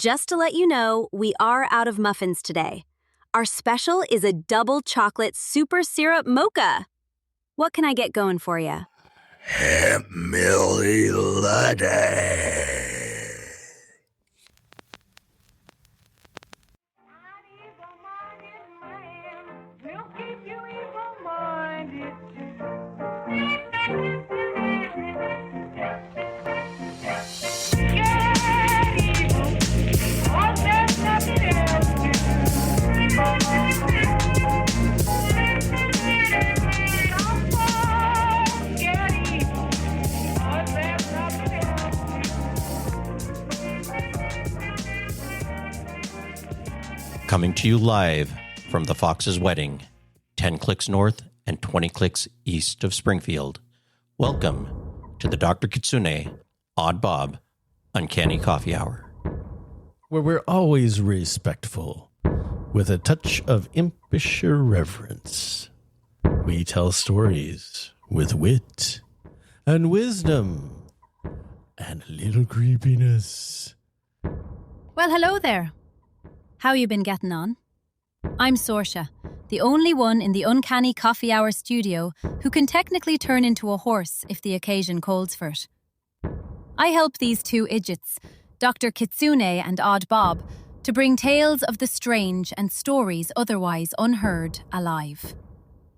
Just to let you know, we are out of muffins today. Our special is a double chocolate super syrup mocha. What can I get going for you? Hemp Millie Latte. Coming to you live from the Fox's wedding, 10 clicks north and 20 clicks east of Springfield. Welcome to the Dr. Kitsune, Odd Bob, Uncanny Coffee Hour. Where we're always respectful, with a touch of impish irreverence. We tell stories with wit and wisdom and a little creepiness. Well, hello there. How you been getting on? I'm Saoirse, the only one in the Uncanny Coffee Hour studio who can technically turn into a horse if the occasion calls for it. I help these two idiots, Dr. Kitsune and Odd Bob, to bring tales of the strange and stories otherwise unheard alive.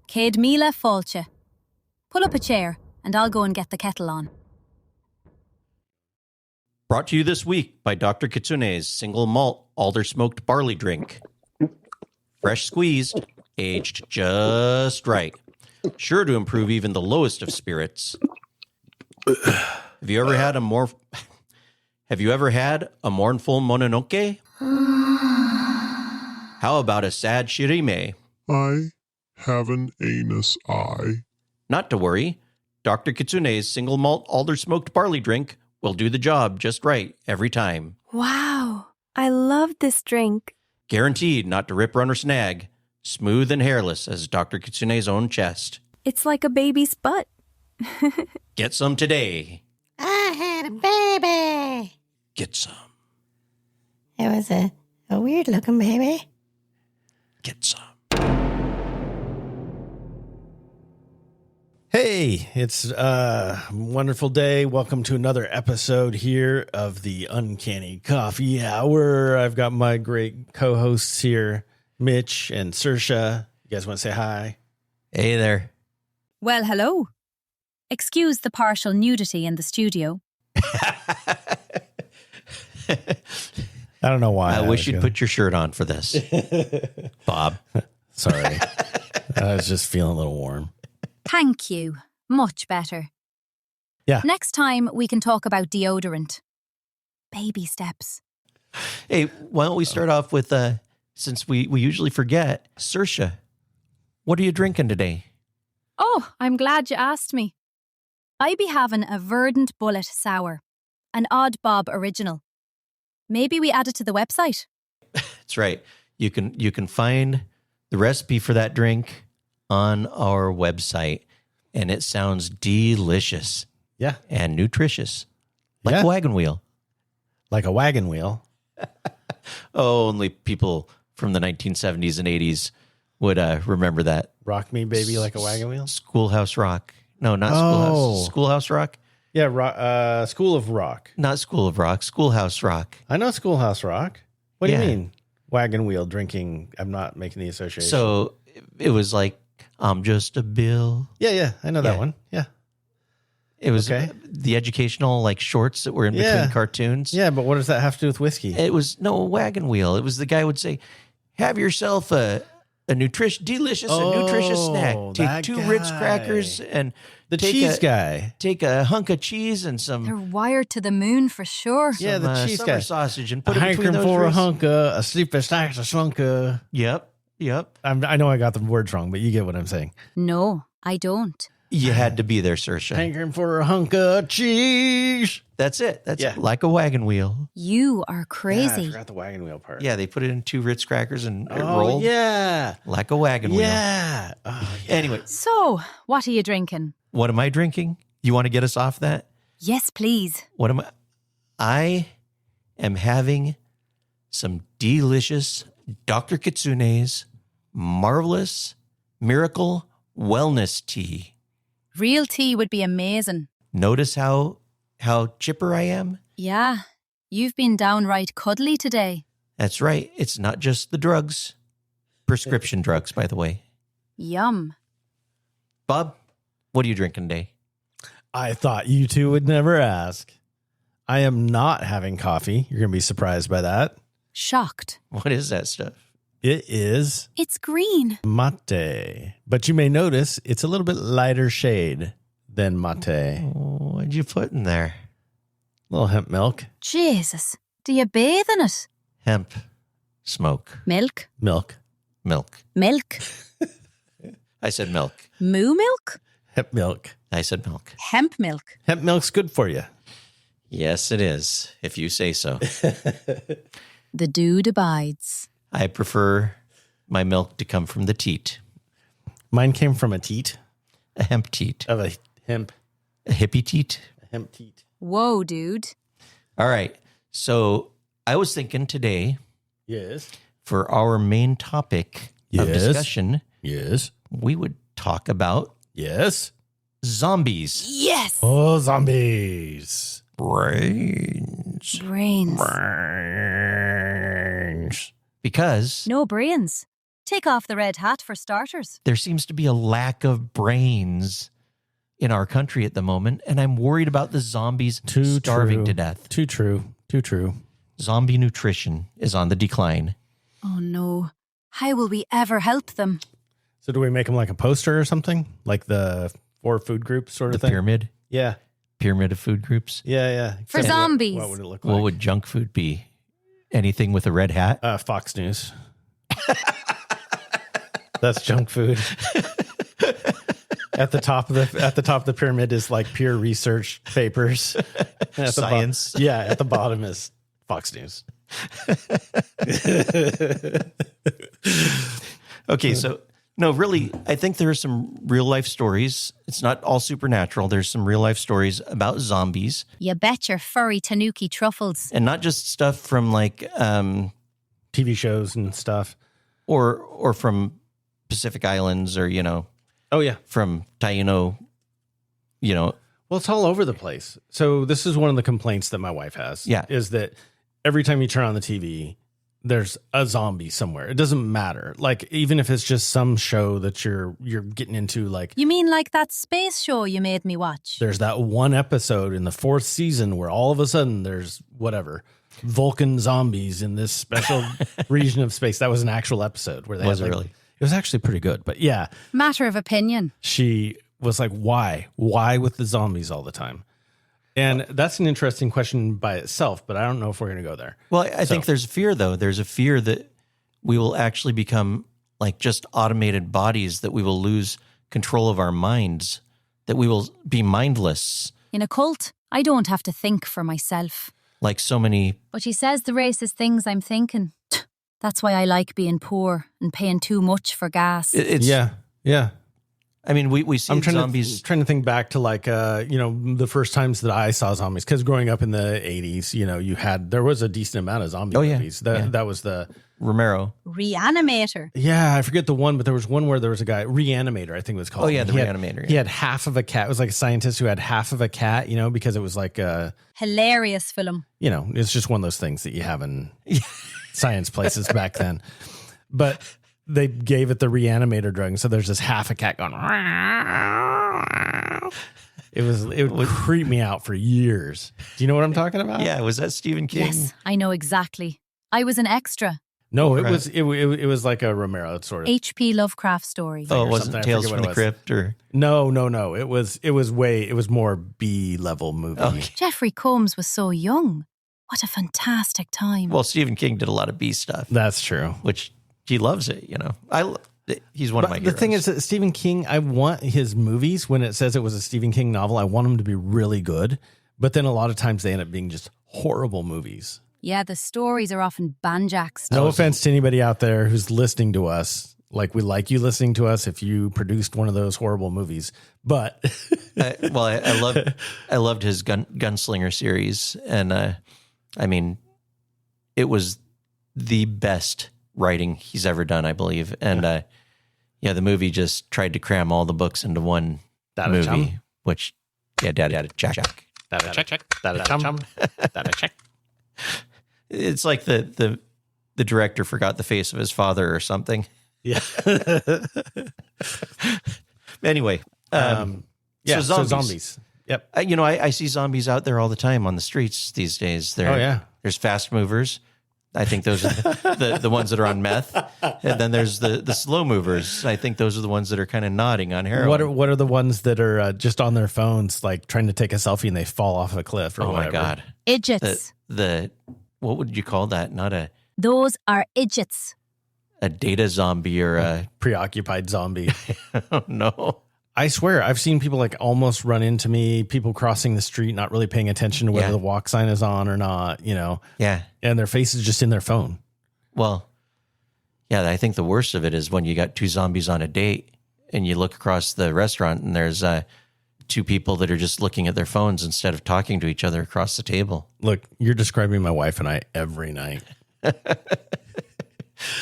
Céad míle fáilte. Pull up a chair and I'll go and get the kettle on. Brought to you this week by Dr. Kitsune's single malt alder smoked barley drink. Fresh squeezed, aged just right. Sure to improve even the lowest of spirits. Have you ever had a mournful mononoke? How about a sad shirime? I have an anus eye. Not to worry. Dr. Kitsune's single malt alder smoked barley drink will do the job just right every time. Wow, I love this drink. Guaranteed not to rip, run, or snag. Smooth and hairless as Dr. Kitsune's own chest. It's like a baby's butt. Get some today. I had a baby. Get some. It was a weird looking baby. Get some. Hey, it's a wonderful day. Welcome to another episode here of the Uncanny Coffee Hour. I've got my great co-hosts here, Mitch and Saoirse. You guys want to say hi? Hey there. Well, hello. Excuse the partial nudity in the studio. I don't know why. I wish you'd put your shirt on for this, Bob. Sorry. I was just feeling a little warm. Thank you. Much better. Yeah. Next time we can talk about deodorant. Baby steps. Hey, why don't we start off with, since we usually forget, Saoirse, what are you drinking today? Oh, I'm glad you asked me. I be having a verdant bullet sour, an Odd Bob original. Maybe we add it to the website. That's right. You can find the recipe for that drink on our website, and it sounds delicious. Yeah. And nutritious. Like a wagon wheel. Like a wagon wheel. Oh, only people from the 1970s and 80s would remember that. Rock me, baby, like a wagon wheel? Schoolhouse Rock. No, not Schoolhouse. Oh. Schoolhouse Rock? Yeah, School of Rock. Not School of Rock. Schoolhouse Rock. I know Schoolhouse Rock. What do you mean? Wagon wheel drinking. I'm not making the association. So it was like, I'm just a bill. Yeah. I know that one. Yeah. It was the educational like shorts that were in between cartoons. Yeah, but what does that have to do with whiskey? It was a wagon wheel. It was the guy would say, have yourself a nutritious snack. Take 2 Ritz crackers and the cheese guy. Take a hunk of cheese and some. They're wired to the moon for sure. Yeah, the cheese guy. Sausage and put it between hankering those for Ritz. a hunka, a sleep a stack, a slunka. Yep. I know I got the words wrong, but you get what I'm saying. No, I don't. You had to be there, Saoirse. Hankering for a hunk of cheese. That's it. That's it. Like a wagon wheel. You are crazy. Yeah, I forgot the wagon wheel part. Yeah, they put it in 2 Ritz crackers and it rolled. Yeah. Like a wagon wheel. Yeah. Oh, yeah. Anyway. So, what are you drinking? What am I drinking? You want to get us off that? Yes, please. I am having some delicious Dr. Kitsune's marvelous miracle wellness tea. Real tea would be amazing. Notice how chipper I am? Yeah, you've been downright cuddly today. That's right. It's not just the drugs. Prescription drugs, by the way. Yum. Bob, what are you drinking today? I thought you two would never ask. I am not having coffee. You're going to be surprised by that. Shocked. What is that stuff? It is It's green. mate. But you may notice it's a little bit lighter shade than mate. What'd you put in there? Little hemp milk. Jesus. Do you bathe in it? Hemp, smoke, Milk. Milk. milk. Milk. I said milk. Moo milk? Hemp milk. I said milk. Hemp milk. Hemp milk's good for you. Yes, it is, if you say so. The dude abides. I prefer my milk to come from the teat, Mine came from a teat a hemp teat, of a hemp hippie teat. teat. Whoa, dude. All right. So I was thinking today Yes. for our main topic of Yes. discussion, Yes. we would talk about Yes. zombies. Yes. Oh, zombies. Brains. Brains. Brains. Because No brains. Take off the red hat for starters. there seems to be a lack of brains in our country at the moment, and I'm worried about the zombies starving true. to death. Too true. Too true. Zombie nutrition is on the decline. Oh no. How will we ever help them? So do we make them like a poster or something? Like the 4 food groups sort The of thing? pyramid of food groups. Yeah. For Except zombies. What would it look like? What would junk food be? Anything with a red hat? Fox News. That's junk food. At the top of the pyramid is like peer research papers. At the Science. at the bottom is Fox News. Okay, so no, really, I think there are some real life stories. It's not all supernatural. There's some real life stories about zombies, You bet your furry tanuki truffles. and not just stuff from like TV shows and stuff. or from Pacific Islands, or Oh yeah. from Taino. Well, it's all over the place. So this is one of the complaints that my wife has. Yeah. Is that every time you turn on the TV, there's a zombie somewhere. It doesn't matter. Like, even if it's just some show that you're getting into, like You mean like that space show you made me watch? there's that one episode in the 4th season where all of a sudden there's whatever Vulcan zombies in this special region of space. That was an actual episode where they Was had, it like- really? It was actually pretty good. But yeah, Matter of opinion. she was like, why with the zombies all the time? And that's an interesting question by itself, but I don't know if we're going to go there. Well, I think there's a fear, though. There's a fear that we will actually become like just automated bodies, that we will lose control of our minds, that we will be mindless, In a cult, I don't have to think for myself. like so many. But she says the racist things I'm thinking. That's why I like being poor and paying too much for gas. It's Yeah. I mean, we see I'm trying zombies. trying to think back to like, the first times that I saw zombies, because growing up in the 80s, there was a decent amount of zombie Oh, yeah. movies. Yeah. That was the, Romero. Reanimator. yeah, I forget the one, but there was one where there was a guy, Reanimator, I think it was called. Oh, yeah, the He had- Reanimator, He yeah. had half of a cat. It was like a scientist who had half of a cat, because it was like, Hilarious film. it's just one of those things that you have in science places back then. But they gave it the Reanimator drug. And so there's this half a cat going. It would creep me out for years. Do you know what I'm talking about? Yeah, was that Stephen King? Yes, I know exactly. I was an extra. No, it Right. was was like a Romero sort of. H.P. Lovecraft story. Oh, or it wasn't something. I Tales forget from what the it was. Crypt, or No. It was more B level movie. Okay. Jeffrey Combs was so young. What a fantastic time. well, Stephen King did a lot of B stuff, That's true. which he loves it. He's one of my But the heroes. thing is that Stephen King, I want his movies, when it says it was a Stephen King novel, I want them to be really good. But then a lot of times they end up being just horrible movies. yeah, the stories are often banjaxed. No offense to anybody out there who's listening to us. Like, we like you listening to us if you produced one of those horrible movies. But I loved his Gunslinger series, and I mean, it was the best writing he's ever done, I believe. And the movie just tried to cram all the books into one movie, chum. which, data check. Check. It's like the director forgot the face of his father or something. Yeah. Anyway, so zombies. Yep. I see zombies out there all the time on the streets these days. There's fast movers. I think those are the ones that are on meth. And then there's the slow movers. I think those are the ones that are kind of nodding on heroin. What are the ones that are just on their phones, like trying to take a selfie and they fall off a cliff or whatever? Oh, my God. Idiots. What would you call that? Not Those are idiots. a data zombie or a... Preoccupied zombie. Oh, no. I swear, I've seen people like almost run into me, people crossing the street, not really paying attention to whether the walk sign is on or not, Yeah. and their face is just in their phone. Well, yeah, I think the worst of it is when you got two zombies on a date and you look across the restaurant and there's two people that are just looking at their phones instead of talking to each other across the table. Look, you're describing my wife and I every night.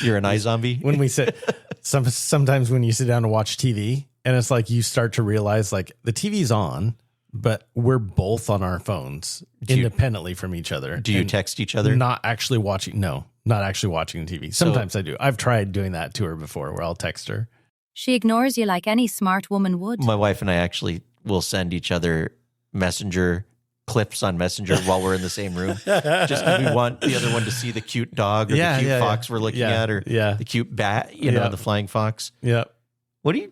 You're an eye zombie? When we sit, sometimes when you sit down to watch TV, and it's like you start to realize like the TV's on, but we're both on our phones independently from each other. Do you text each other? Not actually watching. No, not actually watching TV. Sometimes I do. I've tried doing that to her before where I'll text her. She ignores you like any smart woman would. My wife and I actually will send each other messenger clips on Messenger while we're in the same room. Just because we want the other one to see the cute dog or the cute fox we're looking at or the cute bat, the flying fox. Yeah. What are you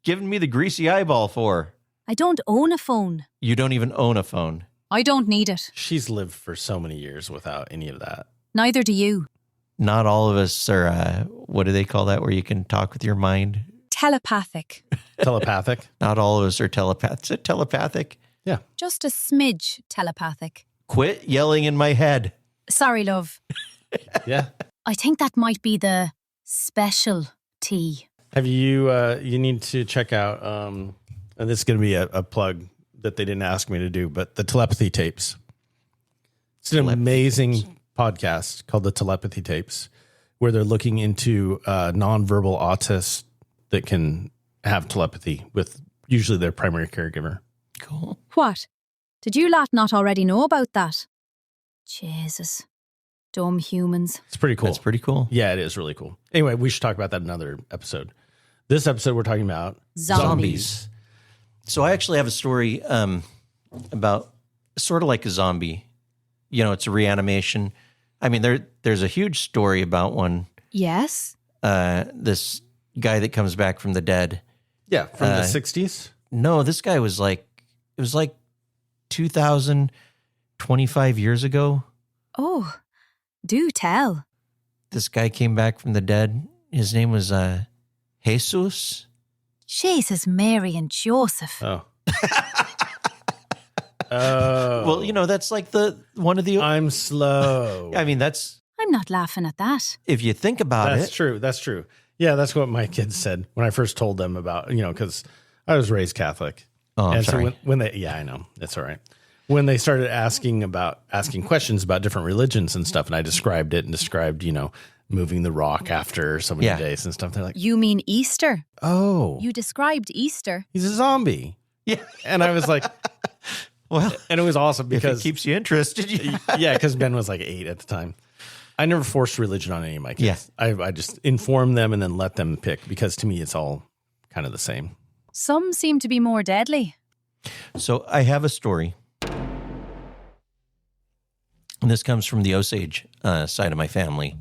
giving me the greasy eyeball for? I don't own a phone. You don't even own a phone. I don't need it. She's lived for so many years without any of that. Neither do you. Not all of us are, what do they call that, where you can talk with your mind? Telepathic. Telepathic? Not all of us are telepaths. Is it telepathic? Yeah. Just a smidge telepathic. Quit yelling in my head. Sorry, love. Yeah. I think that might be the specialty. Have you, you need to check out, and this is going to be a plug that they didn't ask me to do, but the telepathy tapes. It's an amazing podcast called the Telepathy Tapes, where they're looking into nonverbal autists that can have telepathy with usually their primary caregiver. Cool. What? Did you lot not already know about that? Jesus. Dumb humans. It's pretty cool. That's pretty cool. Yeah, it is really cool. Anyway, we should talk about that in another episode. This episode, we're talking about Zombies. So I actually have a story about sort of like a zombie. It's a reanimation. I mean, there's a huge story about one. Yes. This guy that comes back from the dead. Yeah, from the 60s? No, this guy was it was like 2,025 years ago. Oh, do tell. This guy came back from the dead. His name was Jesus. Jesus, Mary and Joseph. Oh. Oh. Well, that's like one of the... I'm slow. I mean, that's... I'm not laughing at that. If you think about it... That's true. That's true. Yeah, that's what my kids said when I first told them about, because I was raised Catholic. Oh, I'm and sorry. So when they... Yeah, I know. That's all right. When they started asking questions about different religions and stuff, and I described it and described, moving the rock after so many days and stuff, they're like... You mean Easter? Oh. You described Easter. He's a zombie. Yeah. And I was like... Well, and it was awesome because if it keeps you interested. Yeah, because Ben was like 8 at the time. I never forced religion on any of my kids. Yeah. I just informed them and then let them pick because to me it's all kind of the same. Some seem to be more deadly. So I have a story. And this comes from the Osage side of my family.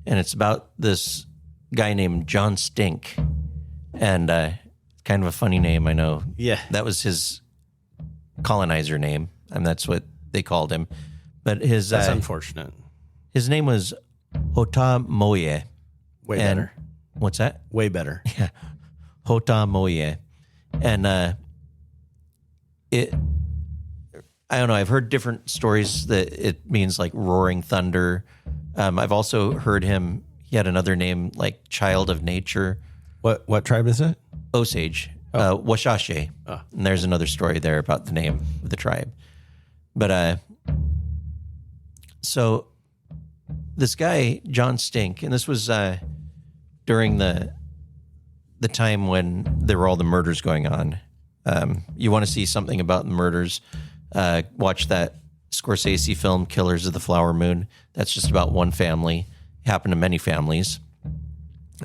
And it's about this guy named John Stink. And kind of a funny name, I know. Yeah. That was his colonizer name, and that's what they called him. But that's unfortunate. His name was Hota Moye. Way better. What's that? Way better. Yeah, Hota Moye. And I don't know. I've heard different stories that it means like roaring thunder. I've also heard he had another name like Child of Nature. What tribe is it? Osage. Washache. Oh. And there's another story there about the name of the tribe. But so this guy, John Stink, and this was during the time when there were all the murders going on. You want to see something about the murders, watch that Scorsese film, Killers of the Flower Moon. That's just about one family. It happened to many families.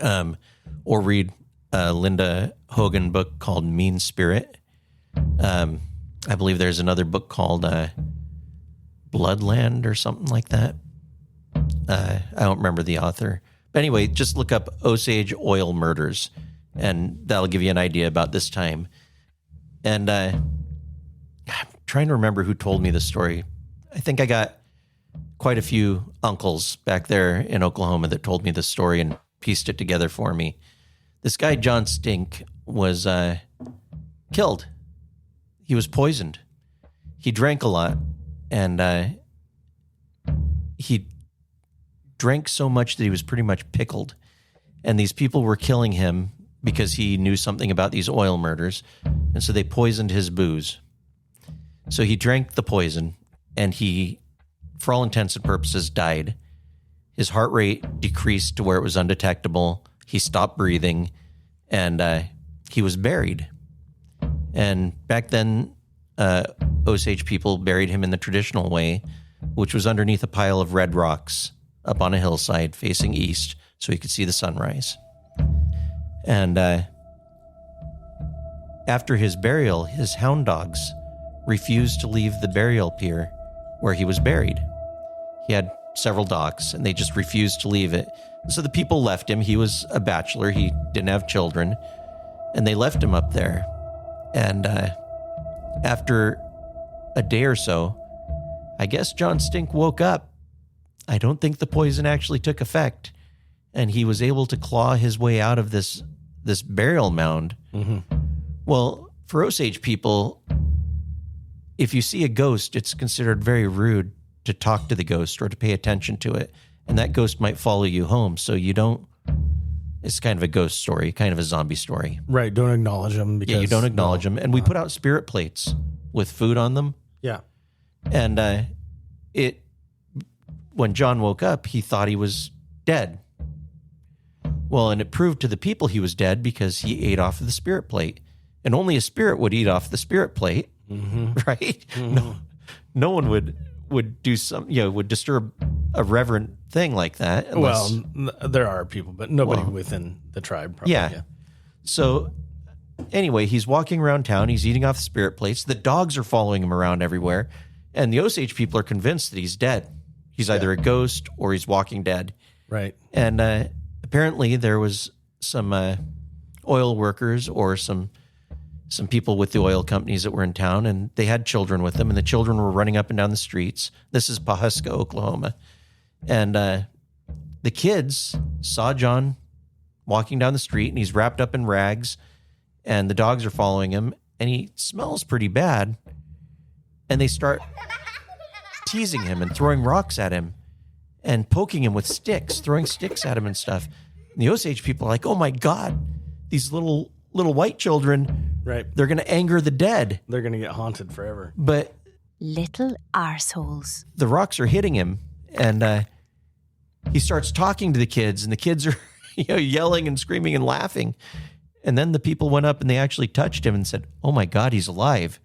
Or read Linda Hogan book called Mean Spirit. I believe there's another book called Bloodland or something like that. I don't remember the author. But anyway, just look up Osage oil murders, and that'll give you an idea about this time. And I'm trying to remember who told me this story. I think I got quite a few uncles back there in Oklahoma that told me this story and pieced it together for me. This guy, John Stink, was killed. He was poisoned. He drank a lot, and he drank so much that he was pretty much pickled. And these people were killing him because he knew something about these oil murders. And so they poisoned his booze. So he drank the poison, and he, for all intents and purposes, died. His heart rate decreased to where it was undetectable. He stopped breathing, and he was buried. And back then, Osage people buried him in the traditional way, which was underneath a pile of red rocks up on a hillside facing east so he could see the sunrise. And after his burial, his hound dogs refused to leave the burial pier where he was buried. He had several dogs, and they just refused to leave it. So the people left him. He was a bachelor. He didn't have children. And they left him up there. And after a day or so, I guess John Stink woke up. I don't think the poison actually took effect. And he was able to claw his way out of this burial mound. Mm-hmm. Well, for Osage people, if you see a ghost, it's considered very rude to talk to the ghost or to pay attention to it. And that ghost might follow you home. So you don't, it's kind of a ghost story, kind of a zombie story. Right. Don't acknowledge them. Because, yeah, you don't acknowledge them. And we put out spirit plates with food on them. Yeah. And when John woke up, he thought he was dead. Well, and it proved to the people he was dead because he ate off of the spirit plate. And only a spirit would eat off the spirit plate, right? Mm-hmm. No one would do some, would disturb a reverent thing like that. Unless, there are people, but nobody within the tribe probably. Yeah. So anyway, he's walking around town. He's eating off the spirit plates. The dogs are following him around everywhere. And the Osage people are convinced that he's dead. He's either a ghost or he's walking dead. Right. And apparently there was some oil workers or some people with the oil companies that were in town, and they had children with them, and the children were running up and down the streets. This is Pawhuska, Oklahoma. And the kids saw John walking down the street, and he's wrapped up in rags, and the dogs are following him, and he smells pretty bad. And they start teasing him and throwing rocks at him and poking him with sticks, throwing sticks at him and stuff. And the Osage people are like, oh my God, these little white children, right? They're going to anger the dead. They're going to get haunted forever. But Little arseholes. the rocks are hitting him, and he starts talking to the kids, and the kids are yelling and screaming and laughing. And then the people went up and they actually touched him and said, oh my God, he's alive.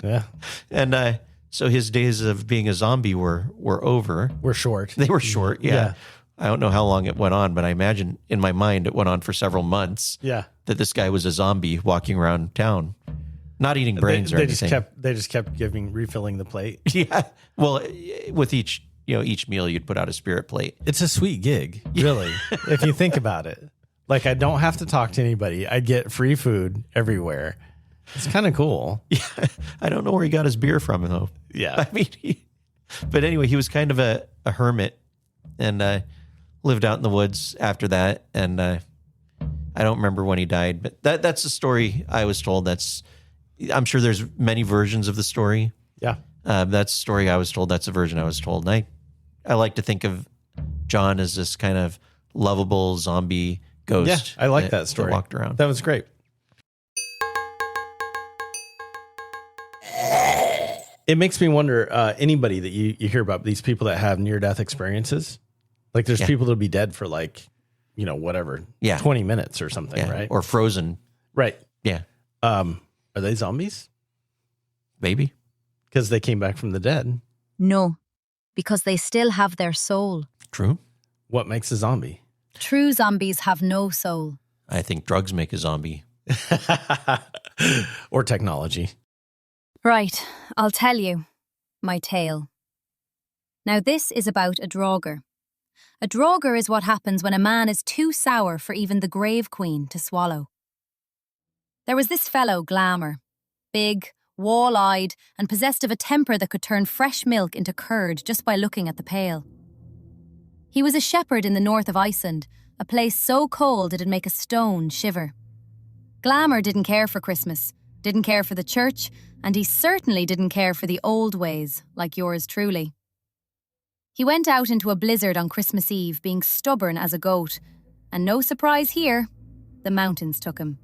Yeah. And so his days of being a zombie were over. We're short. They were short, yeah. I don't know how long it went on, but I imagine in my mind it went on for several months. Yeah. That this guy was a zombie walking around town, not eating brains or anything. They just kept refilling the plate. Yeah. Well, with each meal you'd put out a spirit plate. It's a sweet gig, really, if you think about it. Like, I don't have to talk to anybody. I get free food everywhere. It's kind of cool. Yeah. I don't know where he got his beer from, though. Yeah. I mean, but anyway, he was kind of a hermit and lived out in the woods after that. And I don't remember when he died, but that's the story I was told. I'm sure there's many versions of the story. Yeah. That's the story I was told. That's the version I was told. And I like to think of John as this kind of lovable zombie ghost. Yeah, I like that story. That walked around. That was great. It makes me wonder, anybody that you hear about, these people that have near-death experiences, like there's people that'll be dead for like, whatever, 20 minutes or something, right? Or frozen. Right. Yeah. Are they zombies? Maybe. Because they came back from the dead. No, because they still have their soul. True. What makes a zombie? True zombies have no soul. I think drugs make a zombie. Or technology. Right, I'll tell you my tale. Now this is about a draugr. A draugr is what happens when a man is too sour for even the grave queen to swallow. There was this fellow, Glamour, big, wall-eyed, and possessed of a temper that could turn fresh milk into curd just by looking at the pail. He was a shepherd in the north of Iceland, a place so cold it'd make a stone shiver. Glamour didn't care for Christmas, didn't care for the church, and he certainly didn't care for the old ways, like yours truly. He went out into a blizzard on Christmas Eve, being stubborn as a goat, and no surprise here, the mountains took him.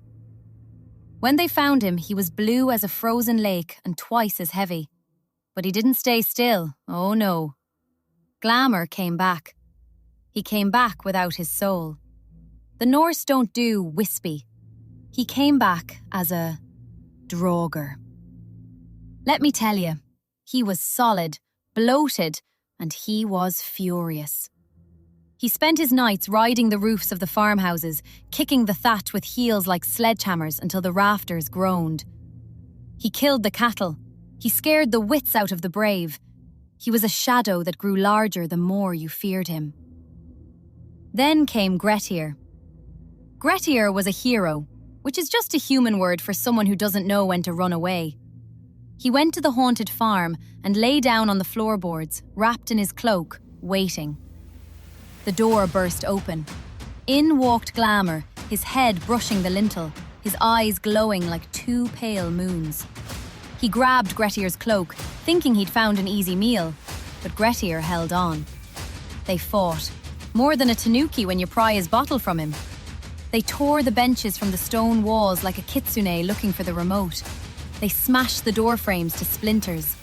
When they found him, he was blue as a frozen lake and twice as heavy. But he didn't stay still, oh no. Glamour came back. He came back without his soul. The Norse don't do wispy. He came back as a draugr. Let me tell you, he was solid, bloated, and he was furious. He spent his nights riding the roofs of the farmhouses, kicking the thatch with heels like sledgehammers until the rafters groaned. He killed the cattle. He scared the wits out of the brave. He was a shadow that grew larger the more you feared him. Then came Gretir. Gretir was a hero, which is just a human word for someone who doesn't know when to run away. He went to the haunted farm and lay down on the floorboards, wrapped in his cloak, waiting. The door burst open. In walked Glamour, his head brushing the lintel, his eyes glowing like two pale moons. He grabbed Gretir's cloak, thinking he'd found an easy meal, but Gretir held on. They fought, more than a tanuki when you pry his bottle from him. They tore the benches from the stone walls like a kitsune looking for the remote. They smashed the door frames to splinters.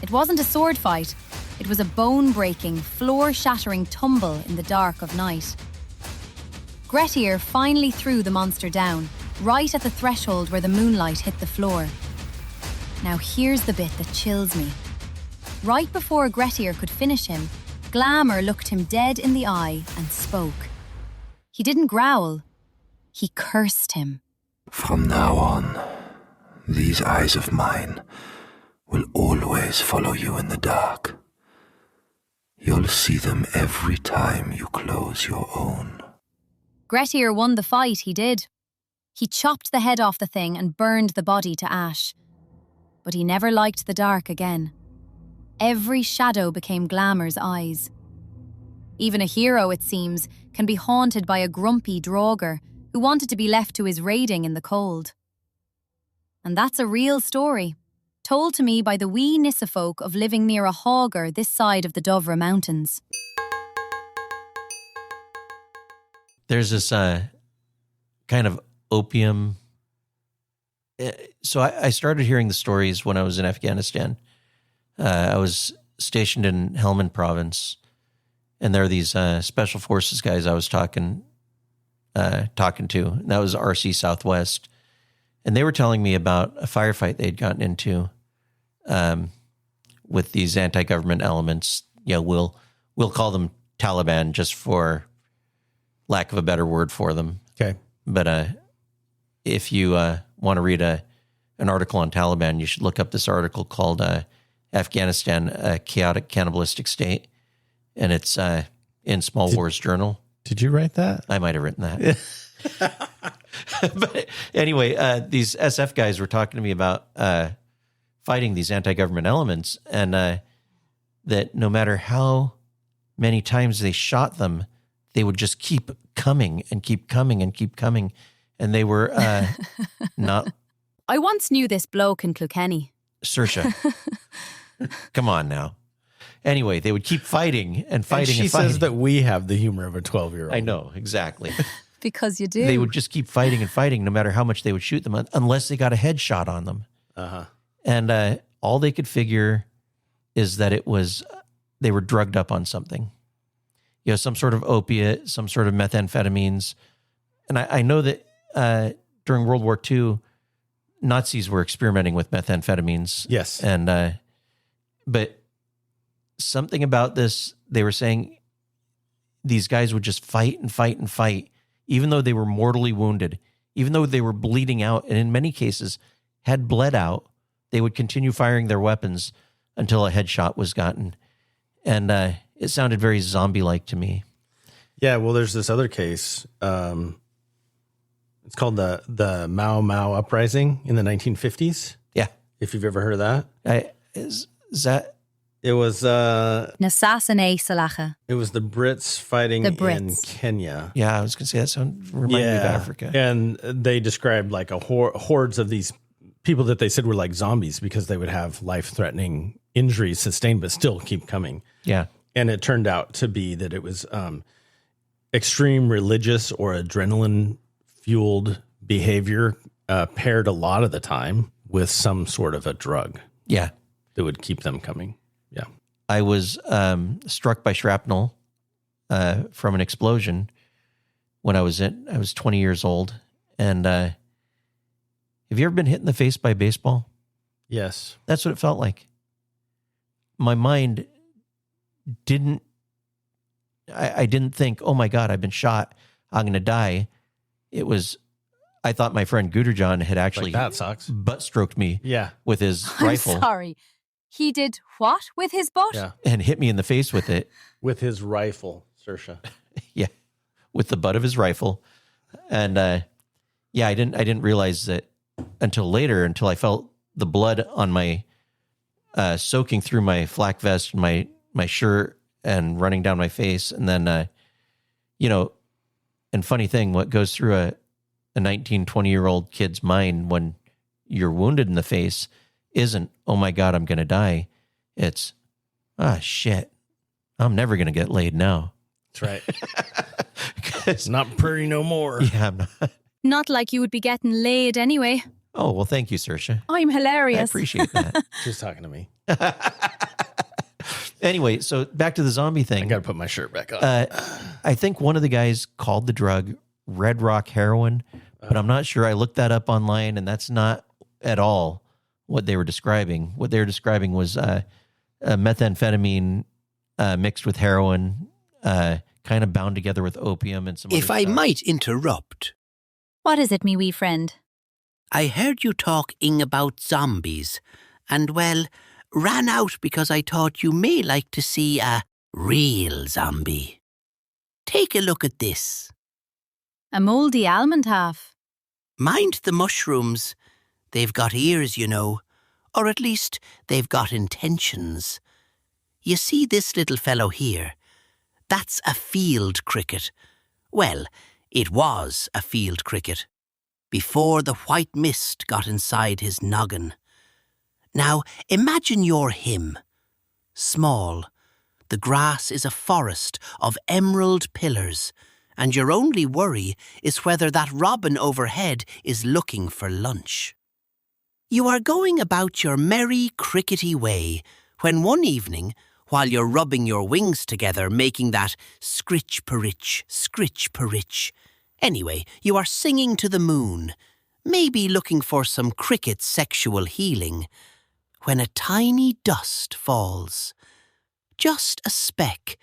It wasn't a sword fight. It was a bone-breaking, floor-shattering tumble in the dark of night. Gretir finally threw the monster down, right at the threshold where the moonlight hit the floor. Now here's the bit that chills me. Right before Gretir could finish him, Glamour looked him dead in the eye and spoke. He didn't growl. He cursed him. From now on, these eyes of mine will always follow you in the dark. You'll see them every time you close your own. Gretir won the fight, he did. He chopped the head off the thing and burned the body to ash. But he never liked the dark again. Every shadow became Glamour's eyes. Even a hero, it seems, can be haunted by a grumpy draugr who wanted to be left to his raiding in the cold. And that's a real story, told to me by the wee Nissafolk of living near a hogger this side of the Dovra Mountains. There's this kind of opium. So I started hearing the stories when I was in Afghanistan. I was stationed in Helmand province, and there are these special forces guys I was talking to. And that was RC Southwest. And they were telling me about a firefight they'd gotten into with these anti-government elements. Yeah, we'll call them Taliban just for lack of a better word for them. Okay. But if you want to read an article on Taliban, you should look up this article called Afghanistan, a Chaotic Cannibalistic State. And it's in Small Wars Journal. Did you write that? I might have written that. But anyway, these SF guys were talking to me about fighting these anti-government elements, and that no matter how many times they shot them, they would just keep coming and keep coming and keep coming. And they were not... I once knew this bloke in Kilkenny. Saoirse, come on now. Anyway, they would keep fighting and fighting and fighting. She says that we have the humor of a 12-year-old. I know, exactly. Because you do. They would just keep fighting and fighting no matter how much they would shoot them, unless they got a headshot on them. Uh-huh. And all they could figure is that they were drugged up on something. Some sort of opiate, some sort of methamphetamines. And I know that during World War II, Nazis were experimenting with methamphetamines. Yes. And, but something about this, they were saying these guys would just fight and fight and fight, even though they were mortally wounded, even though they were bleeding out, and in many cases had bled out, they would continue firing their weapons until a headshot was gotten. And it sounded very zombie-like to me. Yeah, well, there's this other case. It's called the Mau Mau Uprising in the 1950s. Yeah. If you've ever heard of that. Is that... It was Nasasa Salacha. it was the Brits fighting The in Brits. Kenya. Yeah, I was going to say that reminded me of Africa. And they described like a hordes of these people that they said were like zombies because they would have life-threatening injuries sustained but still keep coming. Yeah. And it turned out to be that it was extreme religious or adrenaline-fueled behavior paired a lot of the time with some sort of a drug Yeah. that would keep them coming. Yeah. I was struck by shrapnel from an explosion when I was 20 years old. And have you ever been hit in the face by a baseball? Yes. That's what it felt like. My mind I didn't think, oh my God, I've been shot, I'm going to die. I thought my friend Guterjohn had actually Like, that sucks. butt stroked me Yeah. with his I'm rifle sorry. He did what with his butt? Yeah. and hit me in the face with it. With his rifle, Saoirse. Yeah, with the butt of his rifle. And I didn't realize that until I felt the blood on my soaking through my flak vest, my shirt, and running down my face. And then and funny thing, what goes through a 19, 20-year-old kid's mind when you're wounded in the face isn't, oh my God, I'm going to die. It's, shit, I'm never going to get laid now. That's right. It's not pretty no more. Yeah, I'm not. Not like you would be getting laid anyway. Oh, well, thank you, Saoirse. I'm I hilarious. appreciate that. She's talking to me. Anyway, so back to the zombie I thing. got to put my shirt back on. I think one of the guys called the drug Red Rock heroin, but I'm not sure. I looked that up online, and that's not at all what they were describing. What they were describing was a methamphetamine mixed with heroin, kind of bound together with opium and some If other I stuff. might interrupt, What is it, me wee friend? I heard you talking about zombies, and well, ran out because I thought you may like to see a real zombie. Take a look at this. A mouldy almond half. Mind the mushrooms. They've got ears, you know, or at least they've got intentions. You see this little fellow here? That's a field cricket. Well, it was a field cricket, before the white mist got inside his noggin. Now, imagine you're him. Small. The grass is a forest of emerald pillars, and your only worry is whether that robin overhead is looking for lunch. You are going about your merry, crickety way, when one evening, while you're rubbing your wings together, making that scritch-per-rich, anyway, you are singing to the moon, maybe looking for some cricket sexual healing, when a tiny dust falls. Just a speck,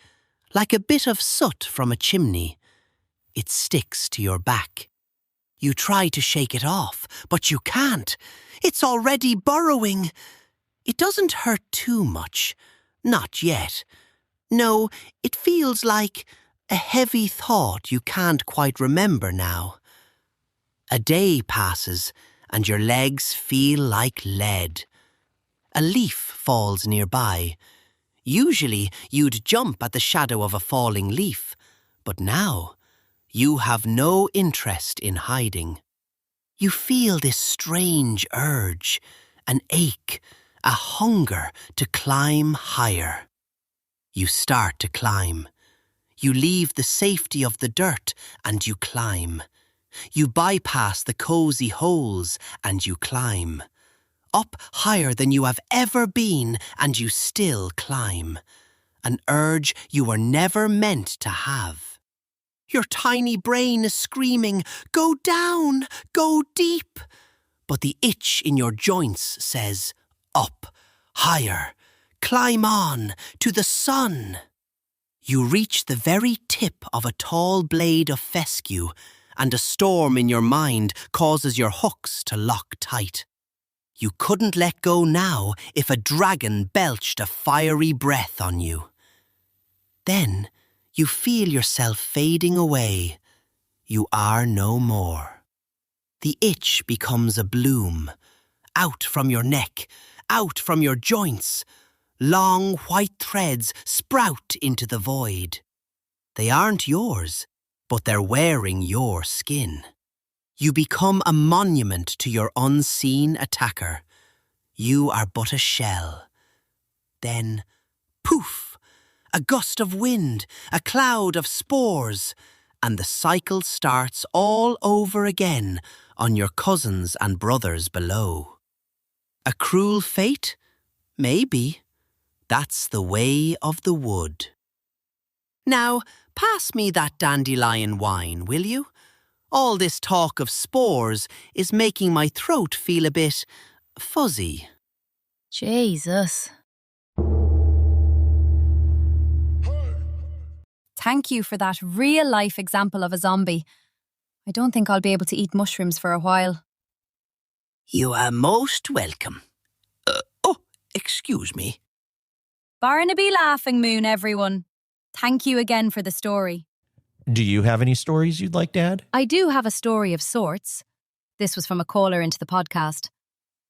like a bit of soot from a chimney. It sticks to your back. You try to shake it off, but you can't. It's already burrowing. It doesn't hurt too much. Not yet. No, it feels like a heavy thought you can't quite remember now. A day passes, and your legs feel like lead. A leaf falls nearby. Usually, you'd jump at the shadow of a falling leaf, but now you have no interest in hiding. You feel this strange urge, an ache, a hunger to climb higher. You start to climb. You leave the safety of the dirt and you climb. You bypass the cozy holes and you climb. up higher than you have ever been, and you still climb. An urge you were never meant to have. Your tiny brain is screaming, "Go down, go deep." But the itch in your joints says, "Up, higher, climb on, to the sun." You reach the very tip of a tall blade of fescue, and a storm in your mind causes your hooks to lock tight. You couldn't let go now if a dragon belched a fiery breath on you. Then you feel yourself fading away. You are no more. The itch becomes a bloom. Out from your neck, out from your joints. Long white threads sprout into the void. They aren't yours, but they're wearing your skin. You become a monument to your unseen attacker. You are but a shell. Then, poof, a gust of wind, a cloud of spores, and the cycle starts all over again on your cousins and brothers below. A cruel fate? Maybe. That's the way of the wood. Now, pass me that dandelion wine, will you? All this talk of spores is making my throat feel a bit fuzzy. Jesus. Thank you for that real-life example of a zombie. I don't think I'll be able to eat mushrooms for a while. You are most welcome. Excuse me. Barnaby Laughing Moon, everyone. Thank you again for the story. Do you have any stories you'd like to add? I do have a story of sorts. This was from a caller into the podcast.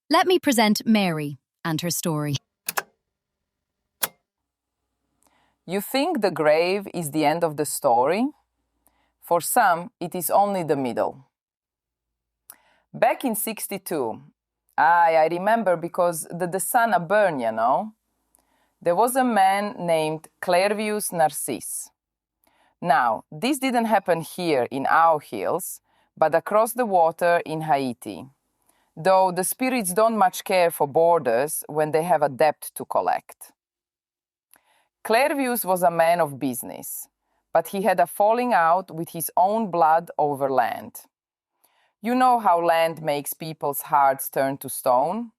Let me present Mary and her story. You think the grave is the end of the story? For some, it is only the middle. Back in 62, I remember because the sun burned, you know. There was a man named Clairvius Narcisse. Now, this didn't happen here in our hills, but across the water in Haiti. Though the spirits don't much care for borders when they have a debt to collect. Clairvius was a man of business, but he had a falling out with his own blood over land. You know how land makes people's hearts turn to stone?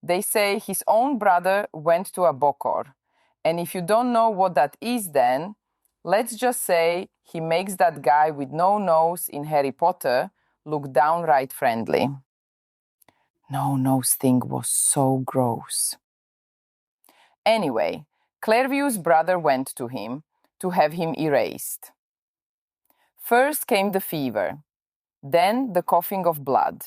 They say his own brother went to a bokor, and if you don't know what that is then, let's just say he makes that guy with no nose in Harry Potter look downright friendly. No nose thing was so gross. Anyway, Clairvius' brother went to him to have him erased. First came the fever, then the coughing of blood.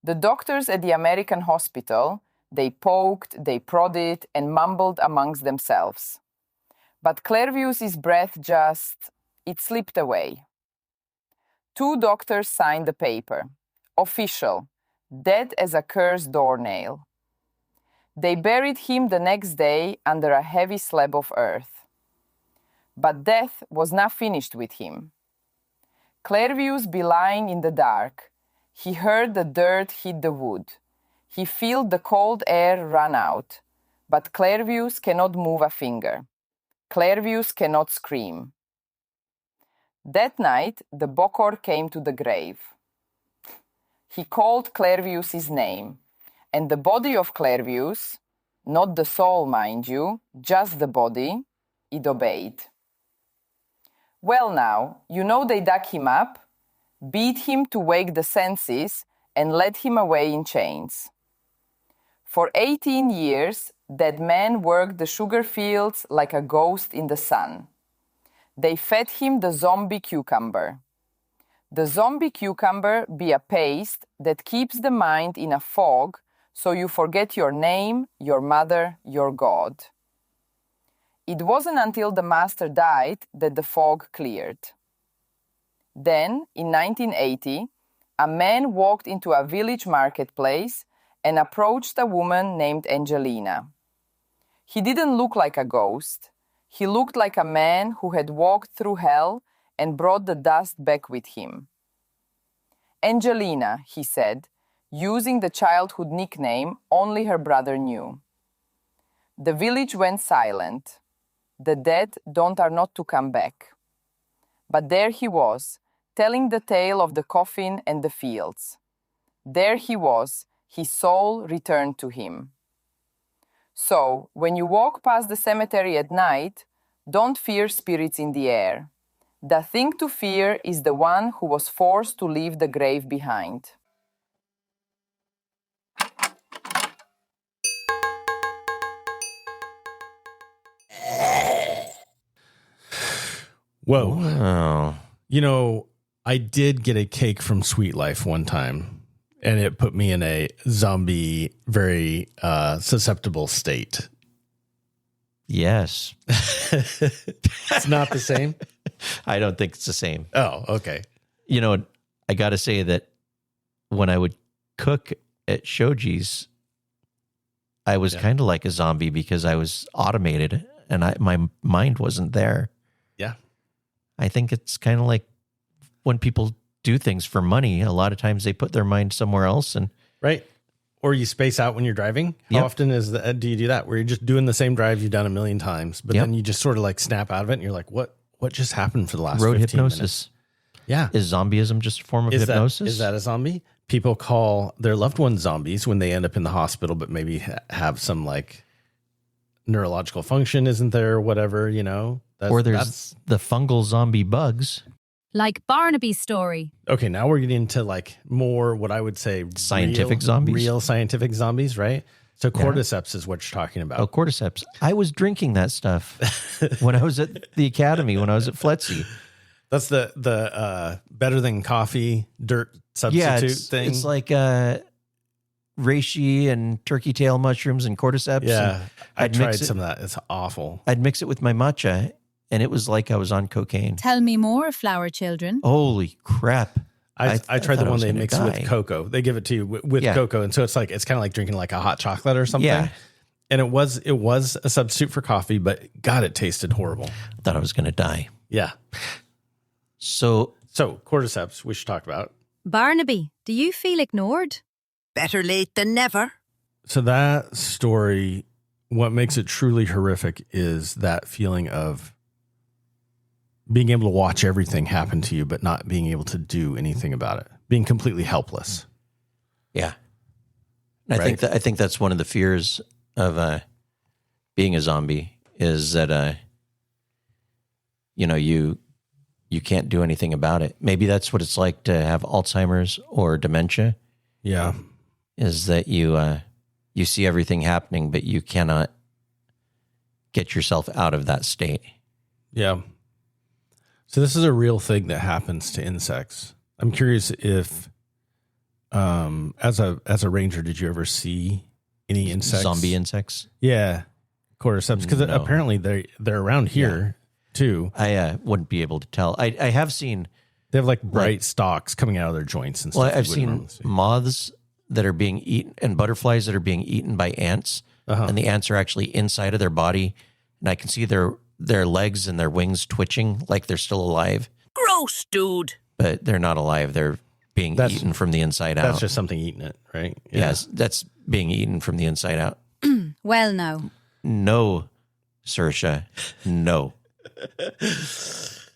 The doctors at the American hospital, they poked, they prodded, and mumbled amongst themselves. But Clairvius' breath it slipped away. 2 doctors signed the paper. Official, dead as a cursed doornail. They buried him the next day under a heavy slab of earth. But death was not finished with him. Clairvius be lying in the dark. He heard the dirt hit the wood. He felt the cold air run out. But Clairvius cannot move a finger. Clairvius cannot scream. That night, the bokor came to the grave. He called Clairvius' name, and the body of Clairvius, not the soul, mind you, just the body, it obeyed. Well now, you know they dug him up, beat him to wake the senses, and led him away in chains. For 18 years, that man worked the sugar fields like a ghost in the sun. They fed him the zombie cucumber. The zombie cucumber be a paste that keeps the mind in a fog so you forget your name, your mother, your God. It wasn't until the master died that the fog cleared. Then, in 1980, a man walked into a village marketplace and approached a woman named Angelina. He didn't look like a ghost. He looked like a man who had walked through hell and brought the dust back with him. Angelina, he said, using the childhood nickname only her brother knew. The village went silent. The dead are not to come back. But there he was, telling the tale of the coffin and the fields. There he was, his soul returned to him. So, when you walk past the cemetery at night, don't fear spirits in the air. The thing to fear is the one who was forced to leave the grave behind. Whoa. Wow. You know, I did get a cake from Sweet Life one time, and it put me in a zombie, very susceptible state. Yes. It's not the same? I don't think it's the same. Oh, okay. You know, I got to say that when I would cook at Shoji's, I was kind of like a zombie because I was automated and my mind wasn't there. Yeah. I think it's kind of like when people do things for money, a lot of times they put their mind somewhere else. And right. Or you space out when you're driving. How often do you do that? Where you're just doing the same drive you've done a million times, but then you just sort of like snap out of it and you're like, what just happened for the last road 15 hypnosis. minutes? Yeah. Is zombieism just a form of hypnosis? Is that a zombie? People call their loved ones zombies when they end up in the hospital, but maybe have some like neurological function isn't there or whatever, you know? Or there's the fungal zombie bugs. Like Barnaby's story. Okay, now we're getting into like more what I would say Scientific zombies. Real scientific zombies, right? So cordyceps is what you're talking about. Oh, cordyceps. I was drinking that stuff when I was at the academy, when I was at Fletzy. That's the better than coffee dirt substitute thing. It's like reishi and turkey tail mushrooms and cordyceps. Yeah, I I'd tried mix it- some of that. It's awful. I'd mix it with my matcha, and it was like I was on cocaine. Tell me more, flower children. Holy crap. I tried thought the I one was they gonna mix die. with cocoa. They give it to you with Yeah. cocoa, and so it's kind of like drinking like a hot chocolate or something. Yeah. And it was a substitute for coffee, but God, it tasted horrible. I thought I was going to die. Yeah. So So cordyceps, we should talk about. Barnaby, do you feel ignored? Better late than never. So that story, what makes it truly horrific is that feeling of being able to watch everything happen to you, but not being able to do anything about it, being completely helpless. yeah. I Right. think that's one of the fears of being a zombie is that you can't do anything about it. Maybe that's what it's like to have Alzheimer's or dementia. Yeah. Is that you see everything happening, but you cannot get yourself out of that state. Yeah. So this is a real thing that happens to insects. I'm curious if, as a ranger, did you ever see any insects? Zombie insects? Yeah. Cordyceps. Because No. apparently they're around here too. I wouldn't be able to tell. I have seen. They have like bright stalks coming out of their joints and stuff. Well, I've you wouldn't seen normally see. moths that are being eaten and butterflies that are being eaten by ants, and the ants are actually inside of their body, and I can see their legs and their wings twitching like they're still alive, Gross, dude. but they're not alive. They're being eaten from the inside out. That's just something eating it, right? Yes, that's being eaten from the inside out. Well, no. No, Saoirse, no.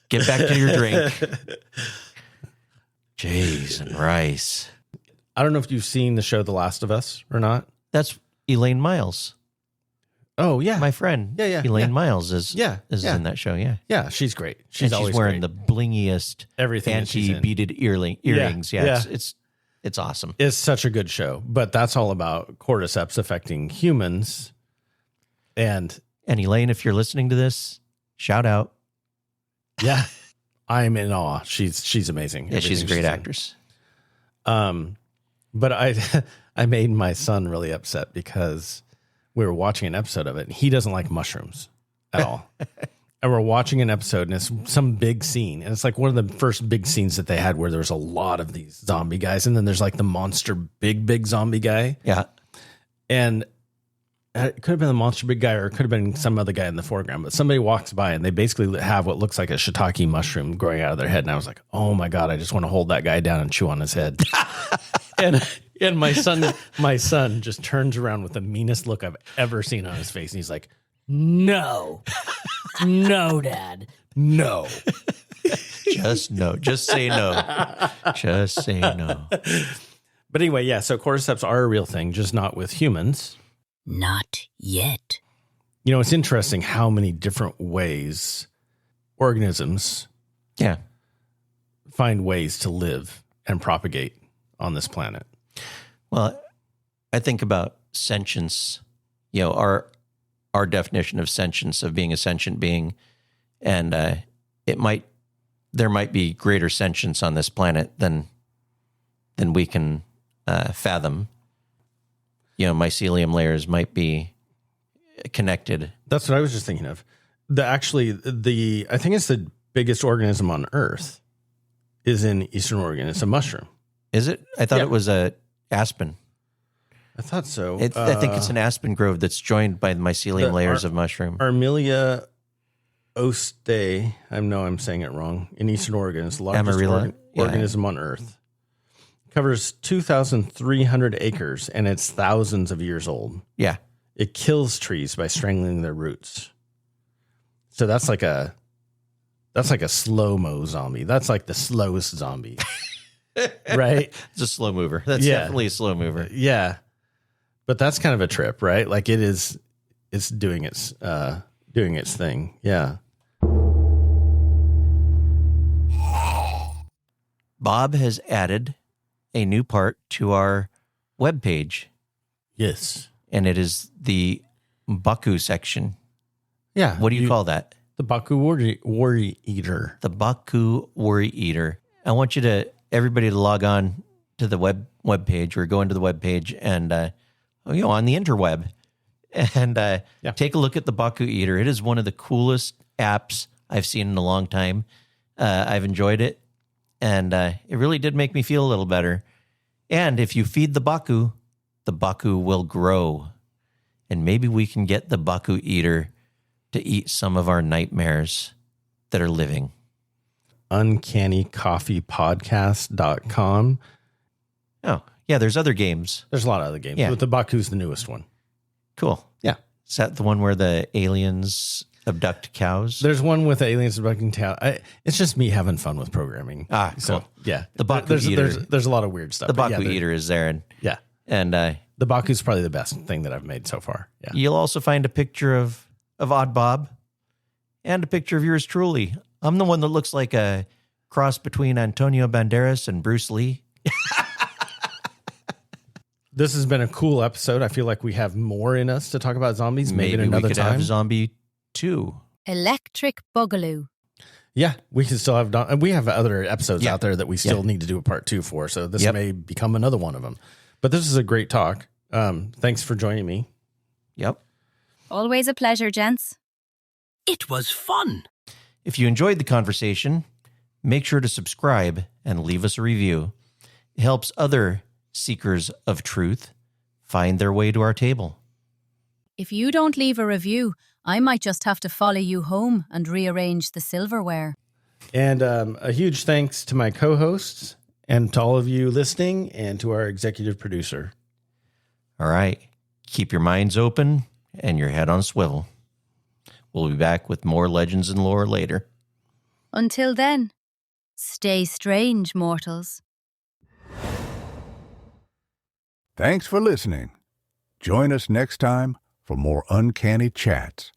Get back to your drink. Jeez and rice. I don't know if you've seen the show The Last of Us or not. That's Elaine Miles, Oh yeah, my friend. Yeah, Elaine yeah. Miles is Yeah. in that show. Yeah, yeah, she's great. She's and always she's wearing great. the blingiest Everything that she's in. anti-beaded earrings. Yeah, yeah. It's awesome. It's such a good show, but that's all about cordyceps affecting humans. And And Elaine, if you're listening to this, shout out. yeah, I'm in awe. She's amazing. Yeah, she's a Everything great in. actress. But I made my son really upset because we were watching an episode of it and he doesn't like mushrooms at all. And we're watching an episode and it's some big scene. And it's like one of the first big scenes that they had where there was a lot of these zombie guys. And then there's like the monster big zombie guy. Yeah. And it could have been the monster big guy or it could have been some other guy in the foreground, but somebody walks by and they basically have what looks like a shiitake mushroom growing out of their head. And I was like, oh my God, I just want to hold that guy down and chew on his head. and my son just turns around with the meanest look I've ever seen on his face. And he's like, no, no, Dad, no. Just no. Just say no. Just say no. But anyway, yeah, so cordyceps are a real thing, just not with humans. Not yet. You know, it's interesting how many different ways organisms find ways to live and propagate on this planet. Well, I think about sentience, you know, our definition of sentience, of being a sentient being, and there might be greater sentience on this planet than we can fathom. You know, mycelium layers might be connected. That's what I was just thinking of. I think it's the biggest organism on Earth is in Eastern Oregon. It's a mushroom. Is it? I thought it was a aspen. I thought so. I think it's an aspen grove that's joined by the mycelium layers of mushroom. Armelia oste, I know I'm saying it wrong, in Eastern Oregon. It's the largest organism on Earth. Covers 2,300 acres, and it's thousands of years old. Yeah. It kills trees by strangling their roots. So that's like a slow-mo zombie. That's like the slowest zombie. Right? It's a slow mover. That's definitely a slow mover. Yeah. But that's kind of a trip, right? Like it's doing its thing. Yeah. Bob has added a new part to our webpage. Yes. And it is the Baku section. Yeah. What do you call that? The Baku Worry Eater. The Baku Worry Eater. I want everybody to log on to the web page or go into the web page and, on the interweb and take a look at the Baku Eater. It is one of the coolest apps I've seen in a long time. I've enjoyed it. And it really did make me feel a little better. And if you feed the Baku will grow. And maybe we can get the Baku Eater to eat some of our nightmares that are living. UncannyCoffeePodcast.com. Oh, yeah, there's other games. There's a lot of other games, but the Baku's the newest one. Cool. Yeah. Is that the one where the aliens abduct cows? There's one with aliens abducting cows. It's just me having fun with programming. Cool. So, yeah. The Baku Eater. There's a lot of weird stuff. The Baku Eater is there. And the Baku's probably the best thing that I've made so far. Yeah. You'll also find a picture of Odd Bob and a picture of yours truly. I'm the one that looks like a cross between Antonio Banderas and Bruce Lee. This has been a cool episode. I feel like we have more in us to talk about zombies. Maybe another we could time. Have Zombie 2. Electric Boogaloo. Yeah, we can still have. We have other episodes out there that we still need to do a part 2 for. So this may become another one of them. But this is a great talk. Thanks for joining me. Yep. Always a pleasure, gents. It was fun. If you enjoyed the conversation, make sure to subscribe and leave us a review. It helps other seekers of truth find their way to our table. If you don't leave a review, I might just have to follow you home and rearrange the silverware. And a huge thanks to my co-hosts and to all of you listening and to our executive producer. All right. Keep your minds open and your head on swivel. We'll be back with more legends and lore later. Until then, stay strange, mortals. Thanks for listening. Join us next time for more uncanny chats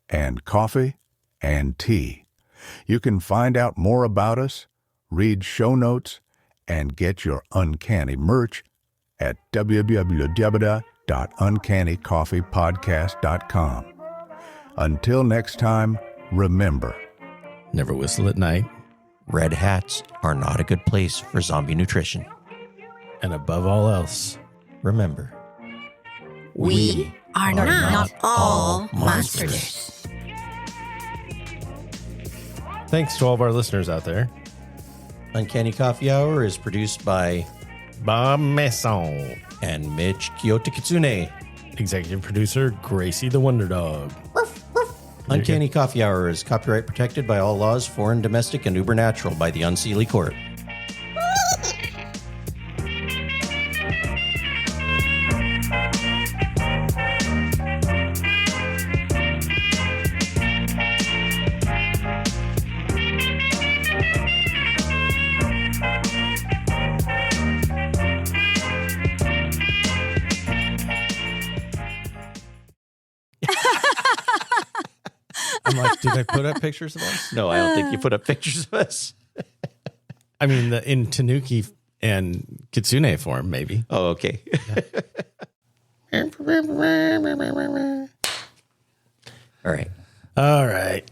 and coffee and tea. You can find out more about us, read show notes, and get your uncanny merch at www.uncannycoffeepodcast.com. Until next time, remember, never whistle at night. Red hats are not a good place for zombie nutrition. And above all else, remember, we are not all monsters. Thanks to all of our listeners out there. Uncanny Coffee Hour is produced by Bob Messon and Mitch Kyoto Kitsune. Executive producer, Gracie the Wonder Dog. Uncanny Coffee Hour is copyright protected by all laws, foreign, domestic, and ubernatural by the Unseelie Court. I'm like, did I put up pictures of us? No, I don't think you put up pictures of us. I mean, in Tanuki and Kitsune form, maybe. Oh, okay. All All right. right.